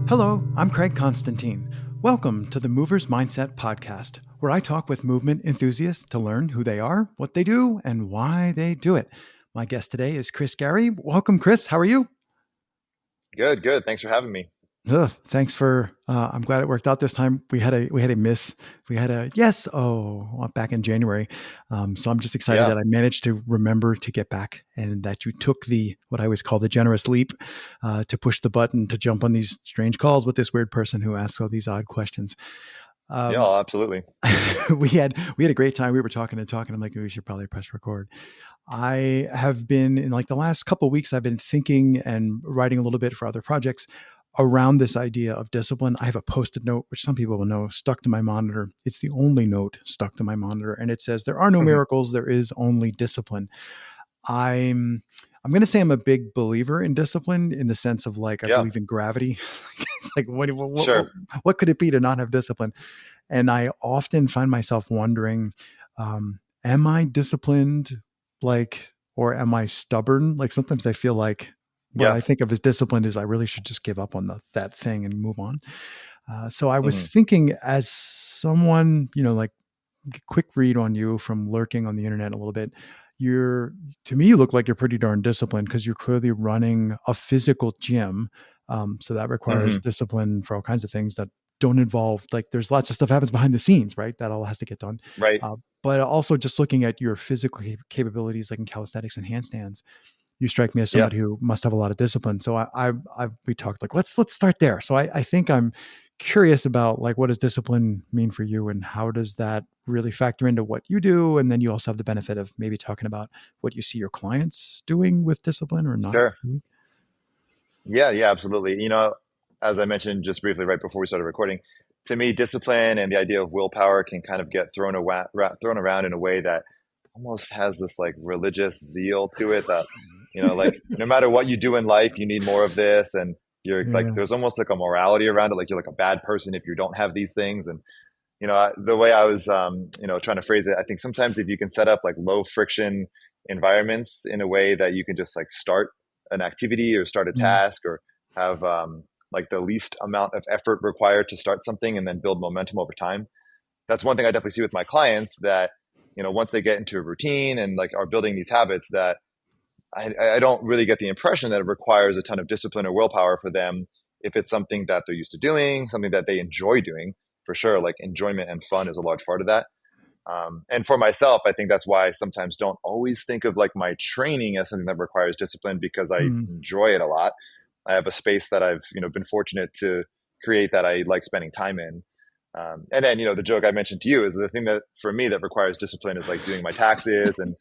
Hello, I'm Craig Constantine. Welcome to the Movers Mindset Podcast, where I talk with movement enthusiasts to learn who they are, what they do, and why they do it. My guest today is Chris Garay. Welcome, Chris. How are you? Good. Thanks for having me. Thanks for. I'm glad it worked out this time. We had a miss. We had a yes. Back in January. So I'm just excited Yeah. that I managed to remember to get back, and that you took the what I always call the generous leap to push the button to jump on these strange calls with this weird person who asks all these odd questions. Yeah, Um, absolutely. we had a great time. We were talking and talking. I'm like, we should probably press record. I have been in like the last couple of weeks, I've been thinking and writing a little bit for other projects around this idea of discipline. I have a post-it note, which some people will know, stuck to my monitor. It's the only note stuck to my monitor. And it says, there are no Mhm. miracles. There is only discipline. I'm going to say I'm a big believer in discipline in the sense of like, I Yeah, believe in gravity. It's like, sure. what could it be to not have discipline? And I often find myself wondering, am I disciplined, like, or am I stubborn? Like sometimes I feel like what Yeah. I think of as disciplined is I really should just give up on that thing and move on. So I was hmm thinking, as someone, like, quick read on you from lurking on the internet a little bit. You're, to me, you look like you're pretty darn disciplined because you're clearly running a physical gym. So that requires hmm discipline for all kinds of things that don't involve, like, there's lots of stuff happens behind the scenes, right? That all has to get done. Right. But also just looking at your physical capabilities, like in calisthenics and handstands, you strike me as Yeah. somebody who must have a lot of discipline. So we talked like, let's start there. So I think I'm curious about, like, what does discipline mean for you, and how does that really factor into what you do? And then you also have the benefit of maybe talking about what you see your clients doing with discipline or not Sure. doing. Yeah, absolutely. As I mentioned just briefly right before we started recording, to me, discipline and the idea of willpower can kind of get thrown around in a way that almost has this like religious zeal to it that, like no matter what you do in life, you need more of this. And you're like, Yeah. there's almost like a morality around it. Like you're like a bad person if you don't have these things. And the way I was, trying to phrase it, I think sometimes if you can set up like low friction environments in a way that you can just like start an activity or start a Mm. task or have like the least amount of effort required to start something and then build momentum over time. That's one thing I definitely see with my clients that, once they get into a routine and like are building these habits that I don't really get the impression that it requires a ton of discipline or willpower for them if it's something that they're used to doing, something that they enjoy doing. For sure, like enjoyment and fun is a large part of that. And for myself, I think that's why I sometimes don't always think of like my training as something that requires discipline because I Mm. enjoy it a lot. I have a space that I've been fortunate to create that I like spending time in. And then the joke I mentioned to you is the thing that for me that requires discipline is like doing my taxes and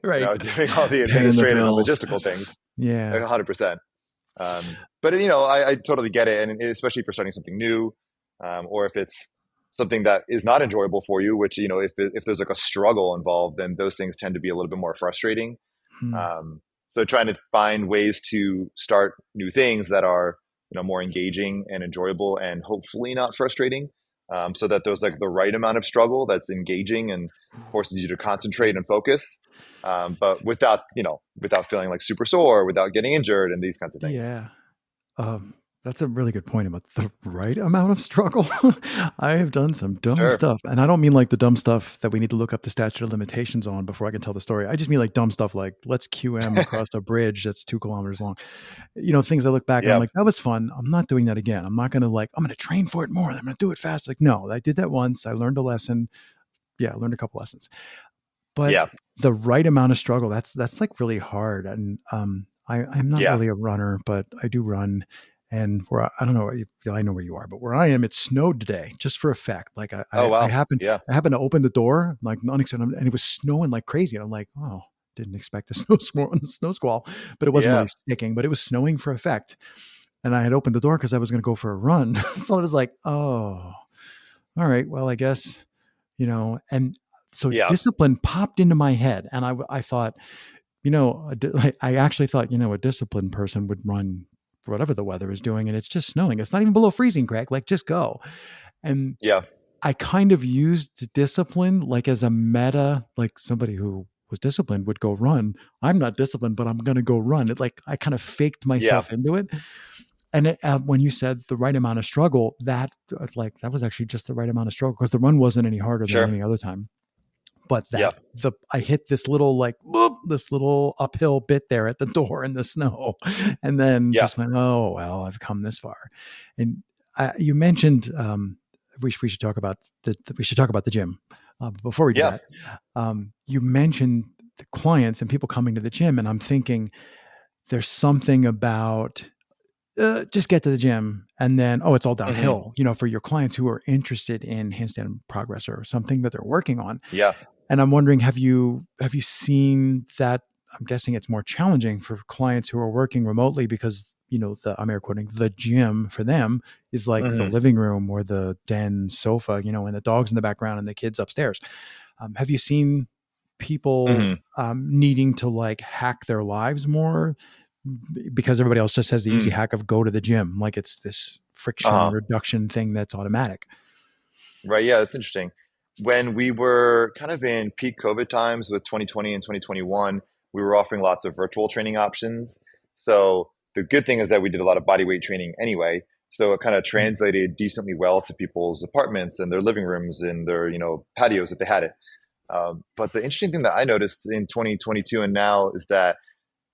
Right. doing all the Paying the administrative and bills. logistical things. Yeah. 100%. But I totally get it, and especially for starting something new, or if it's something that is not enjoyable for you, which if there's like a struggle involved, then those things tend to be a little bit more frustrating. Mm. So trying to find ways to start new things that are more engaging and enjoyable, and hopefully not frustrating, so that there's like the right amount of struggle that's engaging and forces you to concentrate and focus, but without feeling like super sore, without getting injured, and these kinds of things. Yeah. Um, that's a really good point about the right amount of struggle. I have done some dumb Sure. stuff, and I don't mean like the dumb stuff that we need to look up the statute of limitations on before I can tell the story. I just mean like dumb stuff like, let's QM across a bridge that's 2 kilometers long. Things I look back and I'm Yeah. like, that was fun. I'm not doing that again. I'm not going to, like, I'm going to train for it more. I'm going to do it fast. Like, no, I did that once. I learned a lesson. Yeah, I learned a couple lessons. But Yeah. the right amount of struggle, that's like really hard. And I'm not Yeah. really a runner, but I do run. And where I don't know, I know where you are, but where I am, it snowed today, just for effect. Like I, Oh I, I wow. happened, Yeah. I happened to open the door, like unexpected, and it was snowing like crazy. And I'm like, oh, didn't expect a snow squall, but it wasn't really Yeah. sticking, but it was snowing for effect. And I had opened the door because I was going to go for a run. So I was like, oh, all right, well, I guess, and so Yeah. discipline popped into my head. And I thought, I actually thought, a disciplined person would run whatever the weather is doing, and it's just snowing. It's not even below freezing, Craig. Like, just go. And Yeah. I kind of used discipline like as a meta, like somebody who was disciplined would go run. I'm not disciplined, but I'm going to go run. It, like, I kind of faked Yeah. myself into it. And when you said the right amount of struggle, that was actually just the right amount of struggle, because the run wasn't any harder than Sure. any other time. But Yeah. I hit this little like whoop, this little uphill bit there at the door in the snow, and then Yeah. just went, oh well, I've come this far. And you mentioned we should talk about the gym. Before we do Yeah. that, you mentioned the clients and people coming to the gym, and I'm thinking there's something about just get to the gym and then, oh, it's all Hmm. downhill, for your clients who are interested in handstand progress or something that they're working on. Yeah. And I'm wondering, have you seen that? I'm guessing it's more challenging for clients who are working remotely, because I'm air quoting, the gym for them is like the Hmm. living room or the den sofa, and the dog's in the background and the kids upstairs. Have you seen people Hmm. needing to like hack their lives more because everybody else just has the easy Mm. hack of go to the gym, like it's this friction Uh-huh. reduction thing that's automatic? Right. Yeah, that's interesting. When we were kind of in peak COVID times with 2020 and 2021, we were offering lots of virtual training options. So the good thing is that we did a lot of body weight training anyway. So it kind of Mm. translated decently well to people's apartments and their living rooms and their, patios if they had it. But the interesting thing that I noticed in 2022 and now is that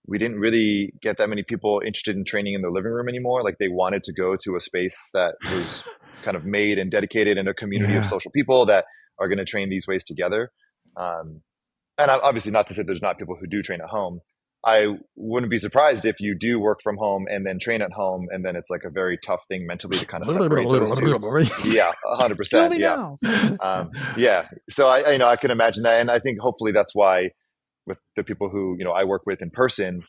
we didn't really get that many people interested in training in their living room anymore. Like they wanted to go to a space that was kind of made and dedicated in a community of Yeah. social people that are going to train these ways together. Um, and obviously, not to say there's not people who do train at home. I wouldn't be surprised if you do work from home and then train at home, and then it's like a very tough thing mentally to kind of separate those two. Yeah, Kill 100%. me Yeah, now. yeah. So I can imagine that, and I think hopefully that's why with the people who I work with in person,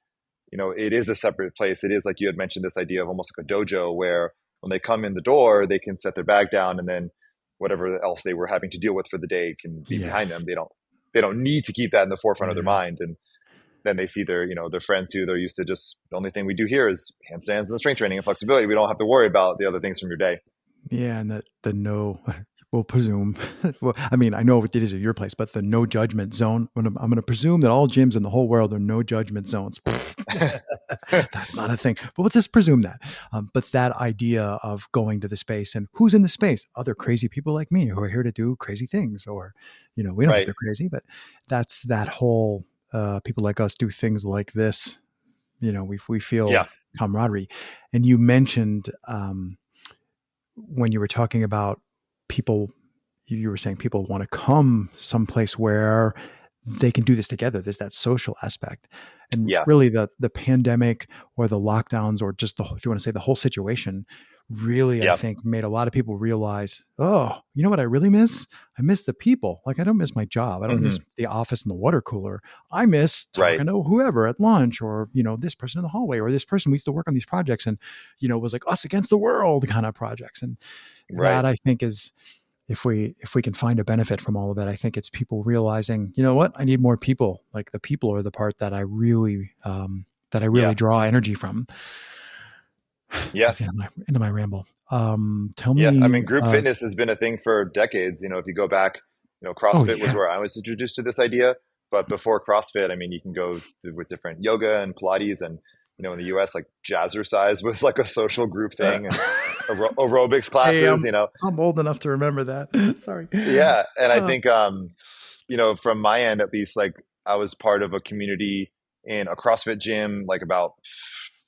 it is a separate place. It is like you had mentioned, this idea of almost like a dojo where when they come in the door, they can set their bag down and then whatever else they were having to deal with for the day can be behind them. Yes. They don't need to keep that in the forefront of their Yeah. mind. And then they see their friends who they're used to just the only thing we do here is handstands and strength training and flexibility. We don't have to worry about the other things from your day. Yeah, and the no, we'll presume. Well, I mean, I know it is at your place, but the no judgment zone. I'm going to presume that all gyms in the whole world are no judgment zones. That's not a thing. But let's just presume that. But that idea of going to the space, and who's in the space? Other crazy people like me who are here to do crazy things, or we don't think Right. they're crazy, but that's that whole people like us do things like this. We feel Yeah. camaraderie. And you mentioned. When you were talking about people, you were saying people want to come someplace where they can do this together. There's that social aspect. And Yeah. really the pandemic or the lockdowns, or just if you want to say the whole situation, really, I Yeah. think made a lot of people realize, oh, you know what I really miss? I miss the people. Like I don't miss my job. I don't miss Hmm. the office and the water cooler. I miss Right. talking to whoever at lunch, or, this person in the hallway, or this person we used to work on these projects, and, was like us against the world kind of projects. And Right. that, I think, is, if we can find a benefit from all of that, I think it's people realizing, you know what, I need more people. Like the people are the part that I really Yeah. draw energy from. Yeah. That's the end of my ramble. Tell Yeah, I mean, me. group fitness has been a thing for decades. If you go back, Oh CrossFit was yeah. where I was introduced to this idea. But before CrossFit, I mean, you can go with different yoga and Pilates, and in the U.S., like jazzercise was like a social group Uh, thing, and aerobics hey, classes. I'm old enough to remember that. Sorry. Yeah, and I Uh, think from my end at least, like I was part of a community in a CrossFit gym like about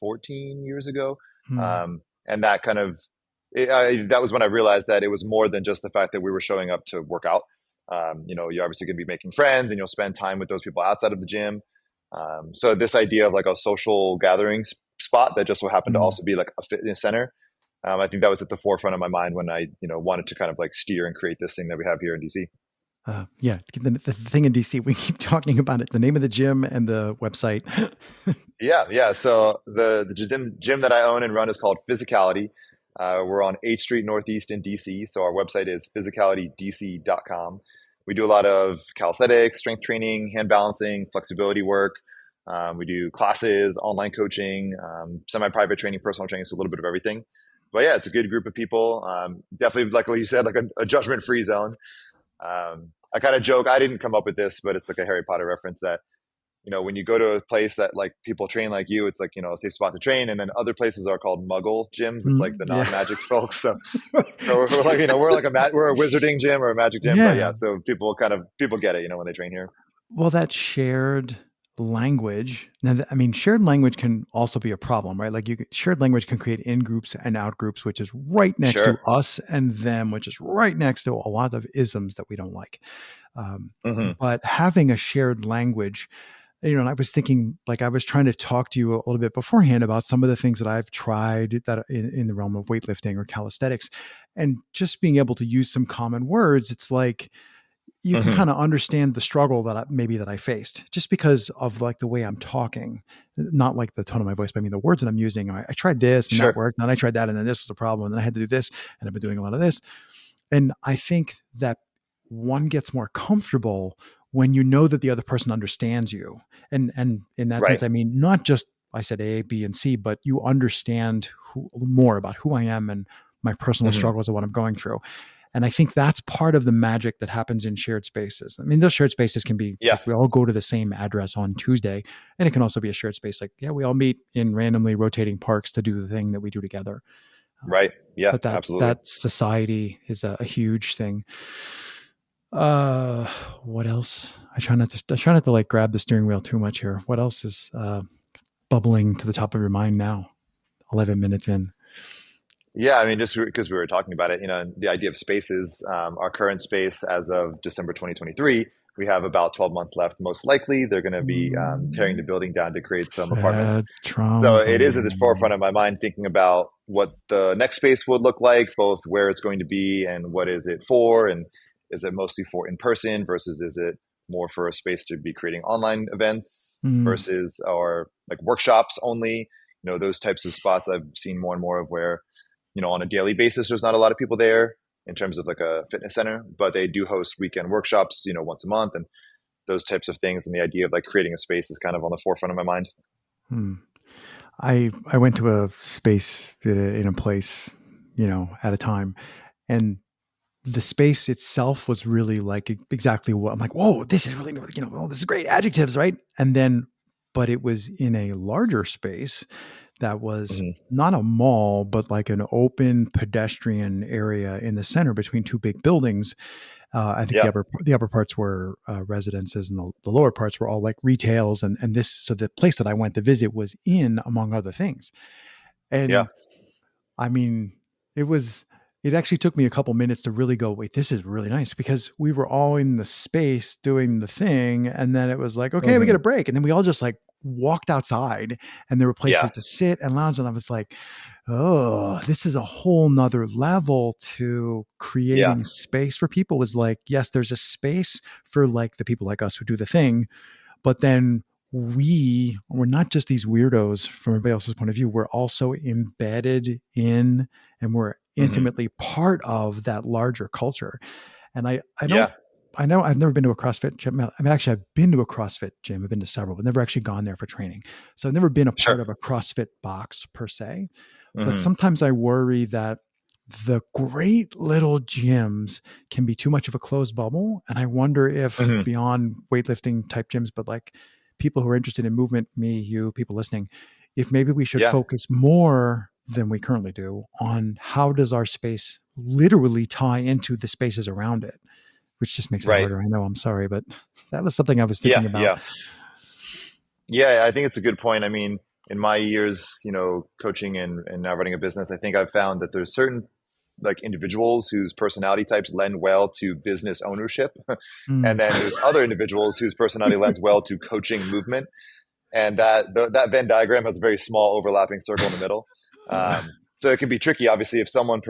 14 years ago, hmm. and that kind of that was when I realized that it was more than just the fact that we were showing up to work out. You're obviously going to be making friends, and you'll spend time with those people outside of the gym. So this idea of like a social gathering spot that just so happened to Hmm. also be like a fitness center. I think that was at the forefront of my mind when I, wanted to kind of like steer and create this thing that we have here in DC. Yeah, the thing in DC, we keep talking about it. The name of the gym and the website. Yeah, yeah. So the gym that I own and run is called Physicality. We're on 8th Street Northeast in DC. So our website is physicalitydc.com. We do a lot of calisthenics, strength training, hand balancing, flexibility work. We do classes, online coaching, semi-private training, personal training, so a little bit of everything. But yeah, it's a good group of people. Definitely, like you said, like a judgment-free zone. I kind of joke, I didn't come up with this, but it's like a Harry Potter reference that when you go to a place that like people train like you, it's like, a safe spot to train. And then other places are called muggle gyms. It's like the Yeah. non-magic folks. So we're like, we're a wizarding gym or a magic gym, but yeah, Yeah. so people get it, when they train here. Well, that shared language. Now, I mean, shared language can also be a problem, right? Like shared language can create in groups and out groups, which is right next to Sure. us and them, which is right next to a lot of isms that we don't like. Um, Hmm. but having a shared language, and I was thinking, like, I was trying to talk to you a little bit beforehand about some of the things that I've tried that in the realm of weightlifting or calisthenics, and just being able to use some common words. It's like, you can Hmm. kind of understand the struggle that I faced just because of like the way I'm talking, not like the tone of my voice, but I mean the words that I'm using. I tried this and that Sure. worked, and then I tried that, and then this was a problem, and then I had to do this, and I've been doing a lot of this. And I think that one gets more comfortable when you know that the other person understands you. And in that Right. sense, I mean, not just I said A, B, and C, but you understand more about who I am and my personal Hmm. struggles and what I'm going through. And I think that's part of the magic that happens in shared spaces. I mean, those shared spaces can be Yeah. like we all go to the same address on Tuesday, and it can also be a shared space like, yeah, we all meet in randomly rotating parks to do the thing that we do together. Right. Yeah, But that absolutely. that society is a huge thing. Uh, what else? I try not to like grab the steering wheel too much here. What else is bubbling to the top of your mind now? 11 minutes in. Yeah, I mean, just because we were talking about it, the idea of spaces, our current space as of December 2023, we have about 12 months left. Most likely, they're going to be tearing the building down to create some apartments. Sad So it is at the forefront trombone. of my mind, thinking about what the next space would look like, both where it's going to be and what is it for, and is it mostly for in person versus is it more for a space to be creating online events Mm, versus or like workshops only. Those types of spots I've seen more and more of where on a daily basis, there's not a lot of people there in terms of like a fitness center, but they do host weekend workshops, once a month and those types of things. And the idea of like creating a space is kind of on the forefront of my mind. mm. I went to a space in a place, at a time, and the space itself was really like exactly what I'm like. Whoa, this is really, oh, this is great adjectives, right? And then, but it was in a larger space that was Hmm. not a mall, but like an open pedestrian area in the center between two big buildings. I think Yeah. the upper parts were residences, and the lower parts were all like retails. And this, so the place that I went to visit was in, among other things. Yeah. And I mean, it was, it actually took me a couple minutes to really go, wait, this is really nice, because we were all in the space doing the thing. And then it was like, okay, we get Hmm. a break. And then we all just like walked outside, and there were Yeah. places to sit and lounge. And I was like, oh, this is a whole nother level to Yeah. creating space for people. Was like, yes, there's a space for like the people like us who do the thing, but then we're not just these weirdos from everybody else's point of view. We're also embedded in, and we're Hmm. intimately part of that larger culture. And I don't, Yeah. I know I've never been to a CrossFit gym. I mean, actually, I've been to a CrossFit gym. I've been to several, but never actually gone there for training. So I've never been a Sure. part of a CrossFit box per se. But Hmm. sometimes I worry that the great little gyms can be too much of a closed bubble. And I wonder if Hmm. beyond weightlifting type gyms, but like people who are interested in movement, me, you, people listening, if maybe we should Yeah. focus more than we currently do on how does our space literally tie into the spaces around it, which just makes it Right. harder. I know, I'm sorry, but that was something I was thinking Yeah. about. Yeah. Yeah. I think it's a good point. I mean, in my years, coaching and now running a business, I think I've found that there's certain like individuals whose personality types lend well to business ownership. And Mm. then there's other individuals whose personality lends well to coaching movement. And that Venn diagram has a very small overlapping circle in the middle. So it can be tricky, obviously, if someone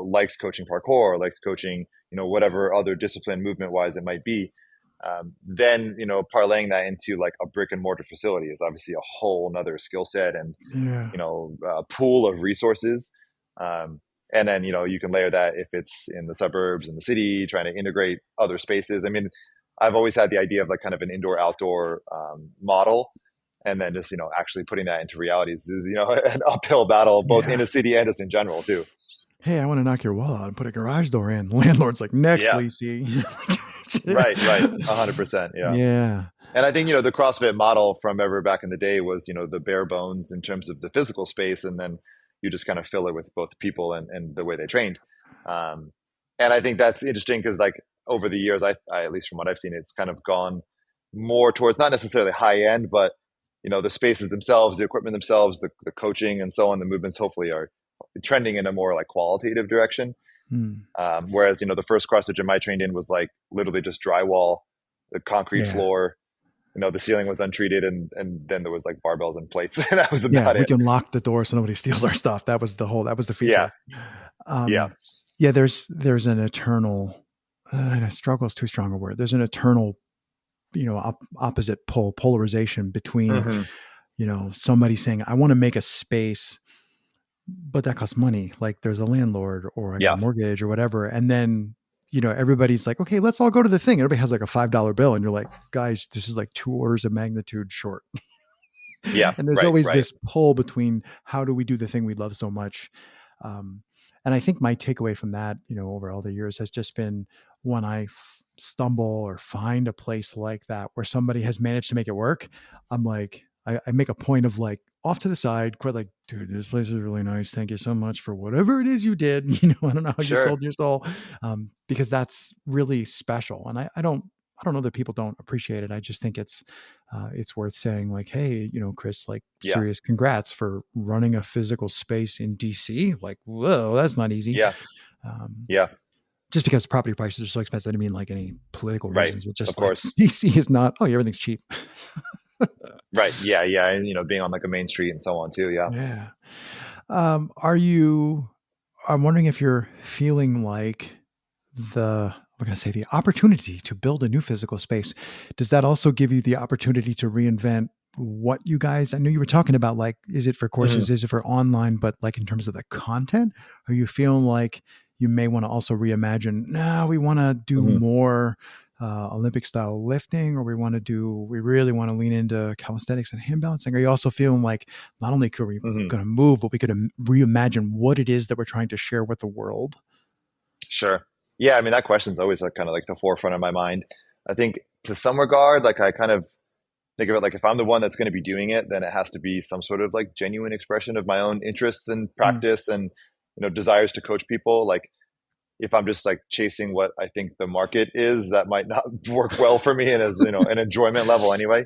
likes coaching parkour or likes coaching, whatever other discipline movement wise it might be. Then parlaying that into like a brick and mortar facility is obviously a whole nother skill set and Yeah. pool of resources. Um, and then you can layer that if it's in the suburbs and the city, trying to integrate other spaces. I mean, I've always had the idea of like kind of an indoor outdoor model, and then just actually putting that into reality is an uphill battle both in Yeah. a city and just in general too. Hey, I want to knock your wall out and put a garage door in. Landlord's like, next, Yeah, Lacey. right, 100%. Yeah. Yeah. And I think, the CrossFit model from ever back in the day was, the bare bones in terms of the physical space. And then you just kind of fill it with both people and the way they trained. Um, and I think that's interesting because like over the years, at least from what I've seen, it's kind of gone more towards not necessarily high end, but, the spaces themselves, the equipment themselves, the coaching and so on, the movements hopefully are trending in a more like qualitative direction. Hmm. Whereas, the first CrossFit gym I trained in was like literally just drywall, the concrete Yeah. floor, the ceiling was untreated and then there was like barbells and plates and that was Yeah. about We it. can lock the door so nobody steals our stuff. That was the Yeah. feature. Yeah. Um, yeah, there's an eternal, and a struggle is too strong a word. There's an eternal, opposite polarization between, Hmm. somebody saying, I want to make a space, but that costs money. Like there's a landlord or I got a Yeah. mortgage or whatever. And then, everybody's like, okay, let's all go to the thing. Everybody has like a $5 bill. And you're like, guys, this is like 2 orders of magnitude short. Yeah. And there's Right. always Right. this pull between how do we do the thing we love so much. Um, and I think my takeaway from that, over all the years has just been when I stumble or find a place like that where somebody has managed to make it work, I'm like, I make a point of like off to the side, quite like, dude, this place is really nice. Thank you so much for whatever it is you did. I don't know how you Sure. sold your soul, because that's really special. And I don't know that people don't appreciate it. I just think it's worth saying like, hey, Chris, like Yeah. serious congrats for running a physical space in DC. Like, whoa, that's not easy. Yeah. Um, Yeah. just because property prices are so expensive, I didn't mean like any political Right. reasons, but Of just like course. DC is not, oh, yeah, everything's cheap. Right. Yeah. Yeah. And, being on like a main street and so on too. Yeah. Yeah. I'm wondering if you're feeling like we're going to say the opportunity to build a new physical space. Does that also give you the opportunity to reinvent what you guys, I know you were talking about, like, is it for Hmm. courses? Is it for online? But like in terms of the content, are you feeling like you may want to also reimagine, no, we want to do Hmm. more Olympic style lifting, or we really want to lean into calisthenics and hand balancing? Are you also feeling like not only could we Hmm. going to move, but we could reimagine what it is that we're trying to share with the world? Sure. Yeah. I mean, that question's always like kind of like the forefront of my mind. I think to some regard, like I kind of think of it like if I'm the one that's going to be doing it, then it has to be some sort of like genuine expression of my own interests and Mm, practice and, desires to coach people. Like if I'm just like chasing what I think the market is, that might not work well for me and as, an enjoyment level anyway.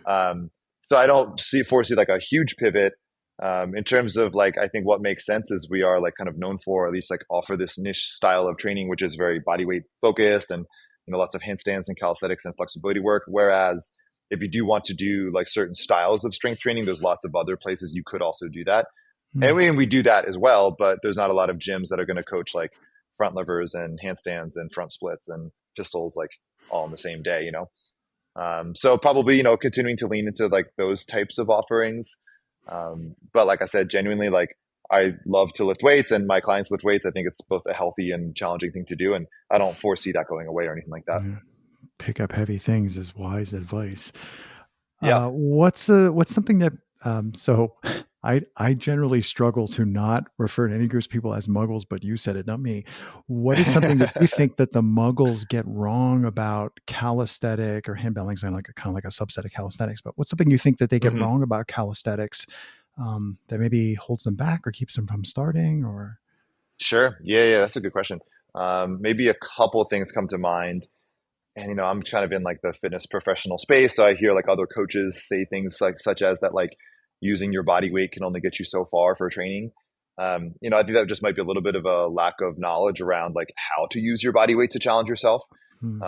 So I don't foresee like a huge pivot. In terms of like, I think what makes sense is we are like kind of known for at least like offer this niche style of training, which is very body weight focused and, lots of handstands and calisthenics and flexibility work. Whereas if you do want to do like certain styles of strength training, there's lots of other places you could also do that. And mm, we do that as well, but there's not a lot of gyms that are going to coach like front levers and handstands and front splits and pistols like all in the same day. So probably, continuing to lean into like those types of offerings. But like I said, genuinely, like I love to lift weights and my clients lift weights. I think it's both a healthy and challenging thing to do. And I don't foresee that going away or anything like that. yeah. Pick up heavy things is wise advice. Yeah. What's something that so I generally struggle to not refer to any groups of people as muggles, but you said it, not me. What is something that you think that the muggles get wrong about calisthenic or hand balancing, like kind of like a subset of calisthenics? But what's something you think that they get Hmm. wrong about calisthenics, that maybe holds them back or keeps them from starting? Or Sure. Yeah. Yeah. That's a good question. Maybe a couple things come to mind. And I'm kind of in like the fitness professional space, so I hear like other coaches say things like such as that like using your body weight can only get you so far for training. I think that just might be a little bit of a lack of knowledge around like how to use your body weight to challenge yourself. hmm,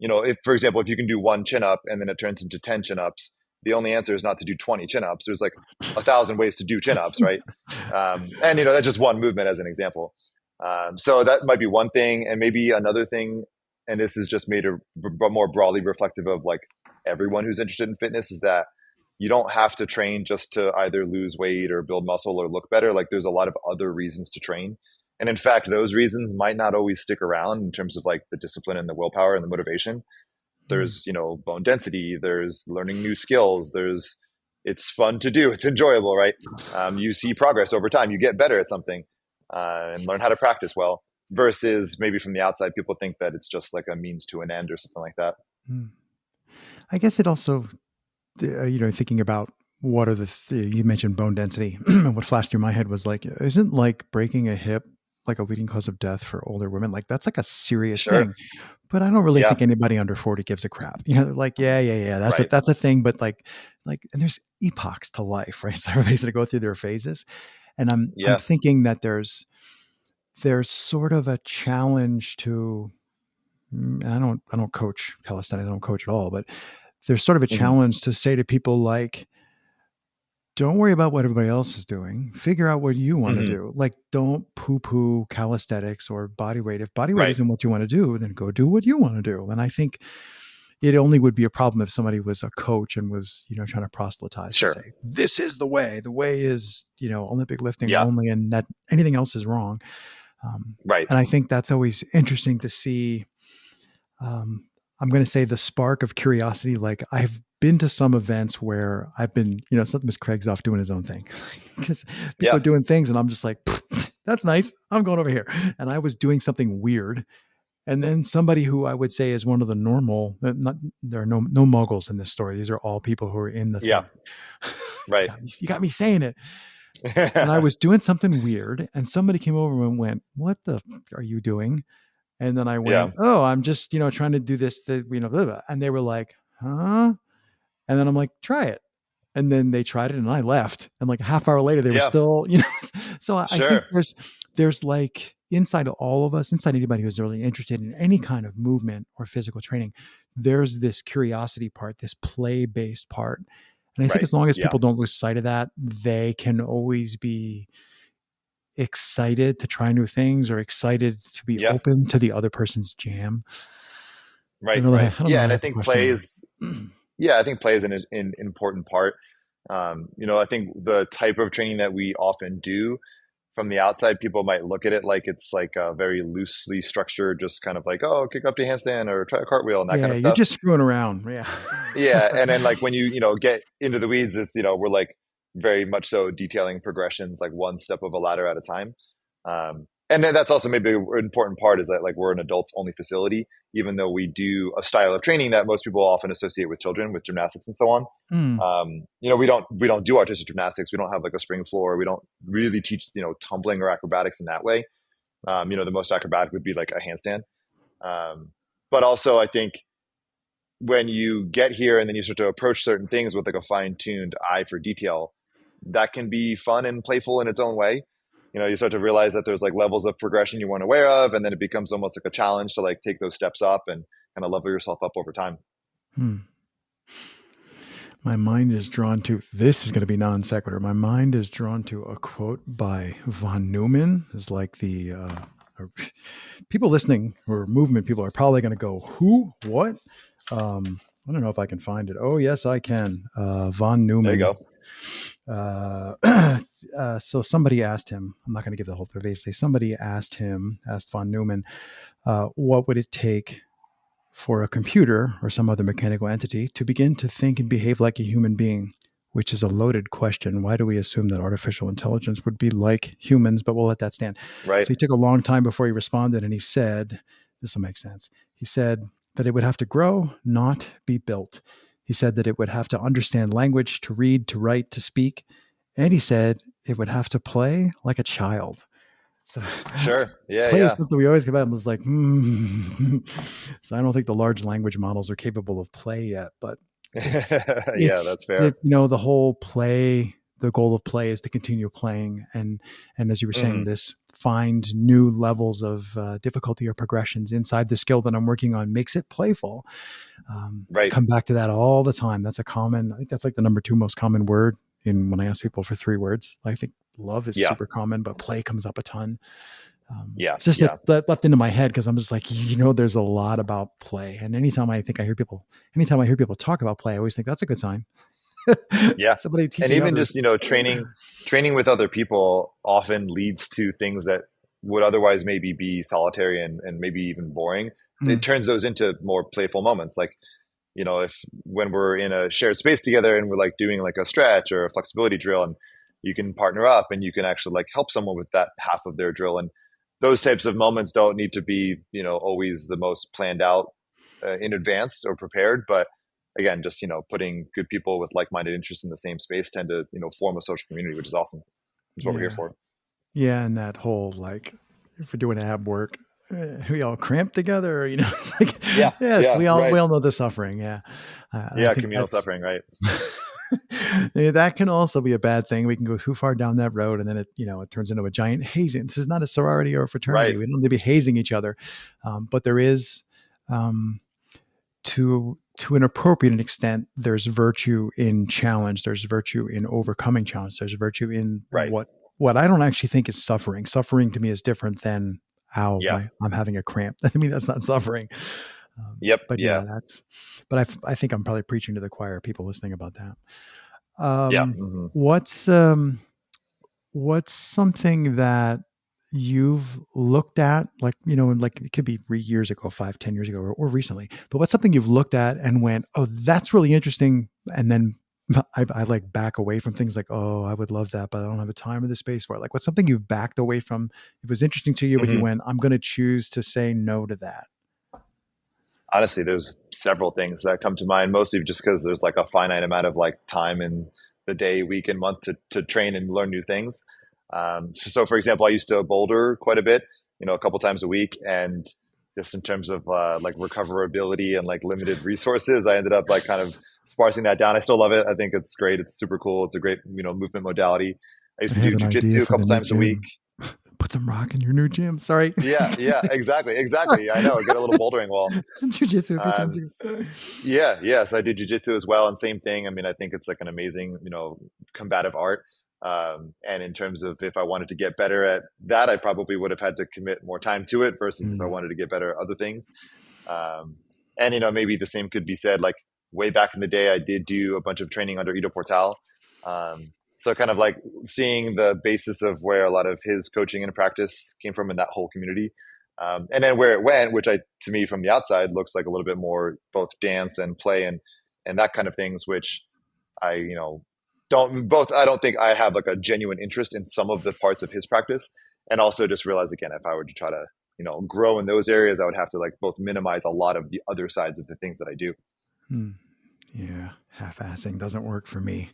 If for example, if you can do one chin up and then it turns into 10 chin ups, the only answer is not to do 20 chin ups. There's like 1,000 ways to do chin ups, right? And that's just one movement as an example. So that might be one thing, and maybe another thing, and this is just made more broadly reflective of like everyone who's interested in fitness, is that you don't have to train just to either lose weight or build muscle or look better. Like there's a lot of other reasons to train. And in fact, those reasons might not always stick around in terms of like the discipline and the willpower and the motivation. hmm, There's, bone density, there's learning new skills, it's fun to do, it's enjoyable, right? You see progress over time, you get better at something and learn how to practice well, versus maybe from the outside, people think that it's just like a means to an end or something like that. hmm. I guess it also, thinking about what are you mentioned bone density. What flashed through my head was like, isn't like breaking a hip like a leading cause of death for older women? Like that's like a serious Sure. thing. But I don't really Yeah. think anybody under 40 gives a crap. Like, yeah, Right. that's a thing. But and there's epochs to life, right? So everybody's gonna go through their phases. And I'm Yeah. thinking that there's sort of a challenge to, I don't coach calisthenics, I don't coach at all, but there's sort of a Hmm. challenge to say to people like, don't worry about what everybody else is doing. Figure out what you want to Hmm. do. Like, don't poo poo calisthenics or body weight. If body weight Right. isn't what you want to do, then go do what you want to do. And I think it only would be a problem if somebody was a coach and was, trying to proselytize to Sure. say, this is the way. The way is, Olympic lifting Yeah. only, and that anything else is wrong. Um, Right. and I think that's always interesting to see. um, I'm going to say the spark of curiosity. Like I've been to some events where I've been, sometimes Craig's off doing his own thing because people are Yeah. doing things and I'm just like, that's nice. I'm going over here. And I was doing something weird. And then somebody who I would say is one of the normal, there are no muggles in this story. These are all people who are in the Yeah. thing. Right. You got me saying it. And I was doing something weird and somebody came over and went, what the are you doing? And then I Yeah. went, oh, I'm just, trying to do this, blah, blah. And they were like, huh? And then I'm like, try it. And then they tried it and I left. And like a half hour later, they were Yeah. still, so I think Sure. there's like inside of all of us, inside anybody who's really interested in any kind of movement or physical training, there's this curiosity part, this play-based part. And I think Right. as long as Yeah. people don't lose sight of that, they can always be excited to try new things or excited to be Yeah. open to the other person's jam. So Right. Right. I don't know Yeah. that I And I have the think question play right. is, yeah, I think play is an important part. I think the type of training that we often do from the outside, people might look at it like it's like a very loosely structured, just kind of like, oh, kick up to handstand or try a cartwheel and that kind Yeah, of you're stuff. just screwing around. Yeah. Yeah. And then like when you get into the weeds, is, we're like very much so detailing progressions, like one step of a ladder at a time. And then that's also maybe an important part is that like we're an adults only facility, even though we do a style of training that most people often associate with children, with gymnastics and so on. Mm, We don't do artistic gymnastics. We don't have like a spring floor. We don't really teach, tumbling or acrobatics in that way. The most acrobatic would be like a handstand. But also I think when you get here and then you start to approach certain things with like a fine-tuned eye for detail, that can be fun and playful in its own way. You start to realize that there's like levels of progression you weren't aware of, and then it becomes almost like a challenge to like take those steps up and kind of level yourself up over time. hmm. My mind is drawn to this is going to be non sequitur. My mind is drawn to a quote by von Neumann. Is like people listening or movement people are probably going to go, who, what? I don't know if I can find it. Oh, yes, I can. Von There you Neumann. go. Uh, so somebody asked him, I'm not going to give the whole basically, somebody asked von Neumann, what would it take for a computer or some other mechanical entity to begin to think and behave like a human being, which is a loaded question. Why do we assume that artificial intelligence would be like humans? But we'll let that stand. Right. So he took a long time before he responded, and he said, this will make sense. He said that it would have to grow, not be built. He said that it would have to understand language, to read, to write, to speak. And he said it would have to play like a child. So Sure. Yeah. play is Yeah. something we always come out and was like, So I don't think the large language models are capable of play yet, but it's Yeah. it's That's fair. the whole play. The goal of play is to continue playing, and as you were saying, Hmm. this find new levels of difficulty or progressions inside the skill that I'm working on makes it playful. I Right. come back to that all the time. I think that's like the number two most common word in when I ask people for three words. I think love is Yeah. super common, but play comes up a ton. Yeah. It's just Yeah. that left into my head because I'm just like, there's a lot about play. And anytime I hear people talk about play, I always think that's a good sign. Yeah. Somebody And teaching even others. just, training with other people often leads to things that would otherwise maybe be solitary and maybe even boring. It Mm, turns those into more playful moments. Like, if when we're in a shared space together and we're like doing like a stretch or a flexibility drill and you can partner up and you can actually like help someone with that half of their drill. And those types of moments don't need to be, always the most planned out in advance or prepared, but again, just, putting good people with like-minded interests in the same space tend to, form a social community, which is awesome. That's what we're here Yeah. for. Yeah. And that whole, like, if we're doing ab work, we all cramp together, it's like, Yeah. yes, Yeah. we Right. all know the suffering. Yeah. And I Yeah. think Communal that's, suffering. Right. yeah, that can also be a bad thing. We can go too far down that road, and then it turns into a giant hazing. This is not a sorority or a fraternity. Right. We don't need to be hazing each other, but there is, um, to an appropriate extent, there's virtue in challenge. There's virtue in overcoming challenge. There's virtue in Right. what I don't actually think is suffering. Suffering to me is different than how Yeah. I'm having a cramp. I mean, that's not suffering. Yep. But Yeah. yeah, but I think I'm probably preaching to the choir, people listening about that. Yeah. Hmm. What's something that you've looked at, like, and like it could be 3 years ago, 5, 10 years ago, or recently, but what's something you've looked at and went, oh, that's really interesting. And then I like back away from things like, oh, I would love that, but I don't have the time or the space for it. Like, what's something you've backed away from? It was interesting to you, but you Hmm. went, I'm going to choose to say no to that. Honestly, there's several things that come to mind, mostly just because there's like a finite amount of like time in the day, week, and month to train and learn new things. So, for example, I used to boulder quite a bit, a couple times a week, and just in terms of like recoverability and like limited resources, I ended up like kind of sparsing that down. I still love it. I think it's great. It's super cool. It's a great, movement modality. I used I to have do an idea jujitsu a for the couple new times a week. gym. Put some rock in your new gym. Sorry. Yeah, yeah, exactly, exactly. I know. Get a little bouldering wall. Jiu-jitsu a few times Um, a week. Yeah, yeah. So I do jujitsu as well, and same thing. I mean, I think it's like an amazing, combative art. And in terms of if I wanted to get better at that, I probably would have had to commit more time to it versus if I Mm. wanted to get better at other things. Um, and maybe the same could be said. Like way back in the day, I did do a bunch of training under Ido Portal. So kind of like seeing the basis of where a lot of his coaching and practice came from in that whole community. And then where it went, which to me from the outside looks like a little bit more both dance and play and that kind of things, which I, I don't think I have like a genuine interest in some of the parts of his practice. And also just realize again, if I were to try to, grow in those areas, I would have to like both minimize a lot of the other sides of the things that I do. Mm. Yeah. Half-assing doesn't work for me.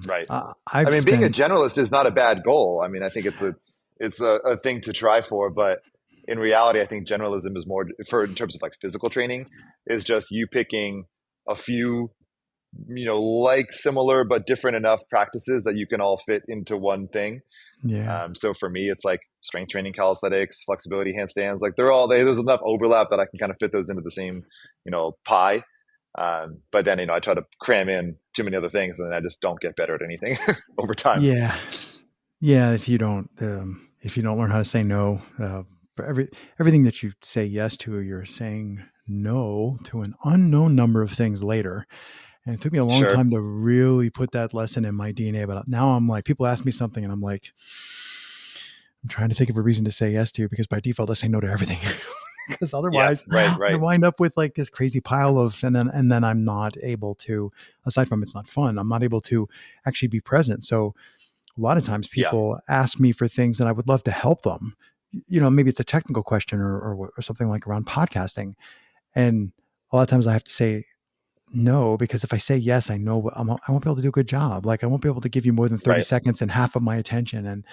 Right. I I've mean, being a spent, generalist is not a bad goal. I mean, I think it's a thing to try for, but in reality, I think generalism is more for in terms of like physical training is just you picking a few, like similar but different enough practices that you can all fit into one thing. yeah. So for me, it's like strength training, calisthenics, flexibility, handstands. Like there's enough overlap that I can kind of fit those into the same, pie. But then, I try to cram in too many other things and then I just don't get better at anything over time. Yeah. Yeah. If you don't learn how to say no, for everything that you say yes to, you're saying no to an unknown number of things later. And it took me a long Sure. time to really put that lesson in my DNA. But now I'm like, people ask me something and I'm like, I'm trying to think of a reason to say yes to, because by default I say no to everything. Because Yeah. otherwise Right. I Right. wind up with like this crazy pile of, and then I'm not able to, aside from it's not fun, I'm not able to actually be present. So a lot of times Yeah. people ask me for things and I would love to help them. Maybe it's a technical question or something like around podcasting. And a lot of times I have to say no, because if I say yes, I know I won't be able to do a good job. Like I won't be able to give you more than 30 Right. seconds and half of my attention. And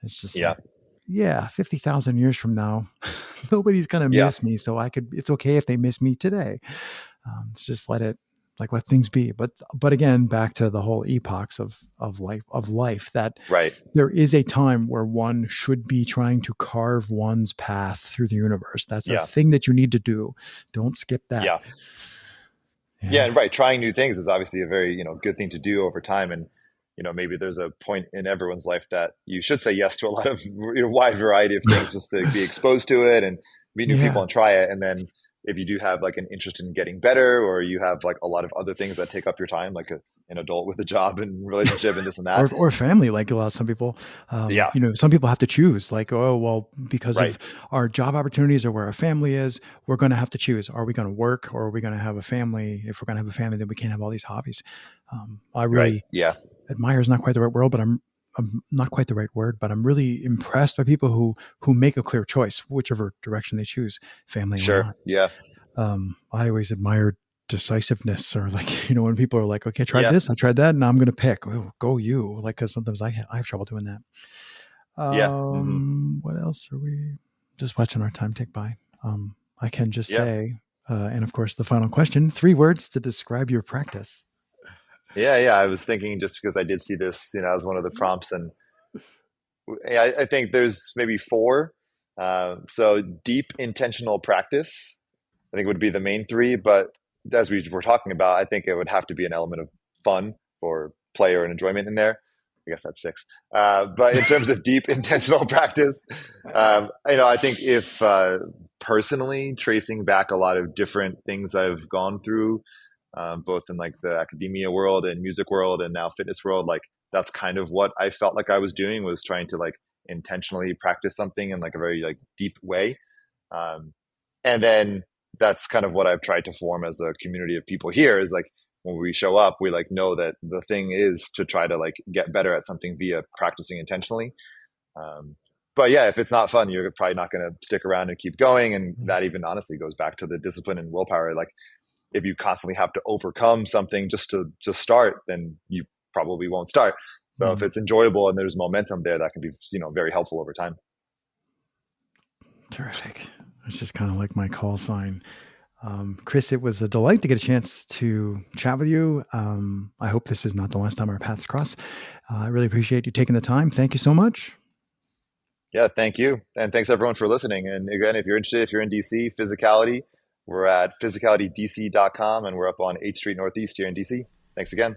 it's just Yeah. like, yeah, 50,000 years from now, nobody's going to Yeah. miss me. So it's okay if they miss me today. It's just let things be. But again, back to the whole epochs of life, that Right. there is a time where one should be trying to carve one's path through the universe. That's a Yeah. thing that you need to do. Don't skip that. Yeah. Yeah. Yeah. And right. Trying new things is obviously a very, good thing to do over time. And, maybe there's a point in everyone's life that you should say yes to a lot of wide variety of things just to be exposed to it and meet new people Yeah. and try it. And then if you do have like an interest in getting better, or you have like a lot of other things that take up your time, like an adult with a job and relationship and this and that. Or family, like a lot of some people, Yeah. some people have to choose, like, oh, well, because Right. of our job opportunities or where our family is, we're going to have to choose. Are we going to work or are we going to have a family? If we're going to have a family, then we can't have all these hobbies. I Right. really Yeah. admire is not quite the right word, but I'm not quite the right word, but I'm really impressed by people who make a clear choice, whichever direction they choose, family or Sure. not. Yeah. I always admired decisiveness, or like, you know, when people are like, okay, I tried Yeah. this, I tried that, and I'm going to pick. Oh, go you. Like, because sometimes I have trouble doing that. Yeah. Hmm. What else are we just watching our time tick by? I can just Yeah. say, and of course, the final question: 3 words to describe your practice. Yeah. Yeah. I was thinking just because I did see this, as one of the prompts, and I think there's maybe four. So deep intentional practice, I think would be the main three. But as we were talking about, I think it would have to be an element of fun or play or an enjoyment in there. I guess that's six. But in terms of deep intentional practice, I think if personally tracing back a lot of different things I've gone through, both in like the academia world and music world and now fitness world, like that's kind of what I felt like I was doing, was trying to like intentionally practice something in like a very like deep way. Um, and then that's kind of what I've tried to form as a community of people here, is like when we show up, we like know that the thing is to try to like get better at something via practicing intentionally. Um, but yeah, if it's not fun, you're probably not going to stick around and keep going. And that even honestly goes back to the discipline and willpower. Like if you constantly have to overcome something just to start, then you probably won't start. So if Mm, it's enjoyable and there's momentum there, that can be, very helpful over time. terrific. It's just kind of like my call sign. Chris, it was a delight to get a chance to chat with you. I hope this is not the last time our paths cross. I really appreciate you taking the time. Thank you so much. Yeah, thank you. And thanks everyone for listening. And again, if you're interested, if you're in DC, physicality, we're at physicalitydc.com and we're up on 8th Street Northeast here in DC. Thanks again.